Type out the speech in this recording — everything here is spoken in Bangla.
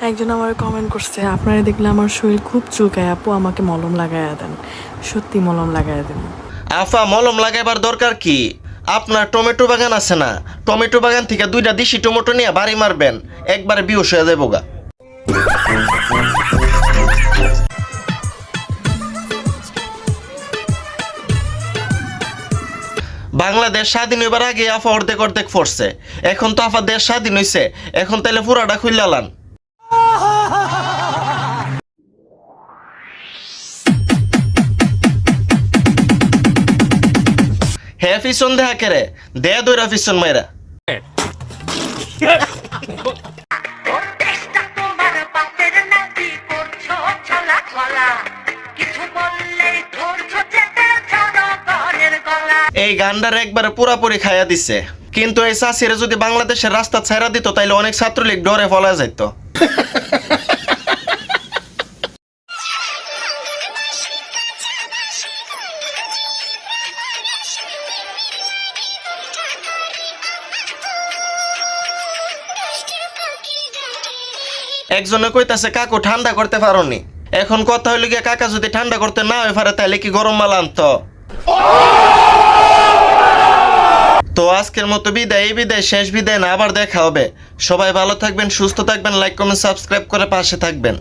একজন আমার কমেন্ট করছে, আপনারা দেখলে আমার শরীর খুব চুলকায়, আপু আমাকে মলম লাগাইয়া দেন। সত্যি মলম লাগাইয়া দেন। আফা, মলম লাগাইবার দরকার কি? আপনার টমেটো বাগান আছে না? টমেটো বাগান থেকে 2টা দেশি টমেটো নিয়ে বাড়ি মারবেন, একবারে বিহুশ হয়ে যাবো গা। বাংলাদেশ স্বাধীন হইবার আগে আফা অর্ধেক অর্ধেক পড়ছে। এখন তো আফা দেশ স্বাধীন হইছে, এখন তাহলে পুরাটা খুললালান। হ্যাঁ, পিছন দেখা কেরে দে দইরা পিছন মাইরা। এই গান্ডার একবারে পুরাপুরি খাইয়া দিছে। কিন্তু এই চাষিরা যদি বাংলাদেশের রাস্তা ছাইরা দিত তাইলে অনেক ছাত্রলীগ ডরে ফলা যাইত। একজনে কইতাছে কাকু ঠান্ডা করতে পারোনি। এখন কথা হইল গিয়া কাকা যদি ঠান্ডা করতে না হয়ে পারে তাহলে কি গরম মাল আনতো? তো আজকের মতো বিদায়, এই বিদায় শেষ বিদায় না, আবার দেখা হবে। সবাই ভালো থাকবেন, সুস্থ থাকবেন, লাইক কমেন্ট সাবস্ক্রাইব করে পাশে থাকবেন।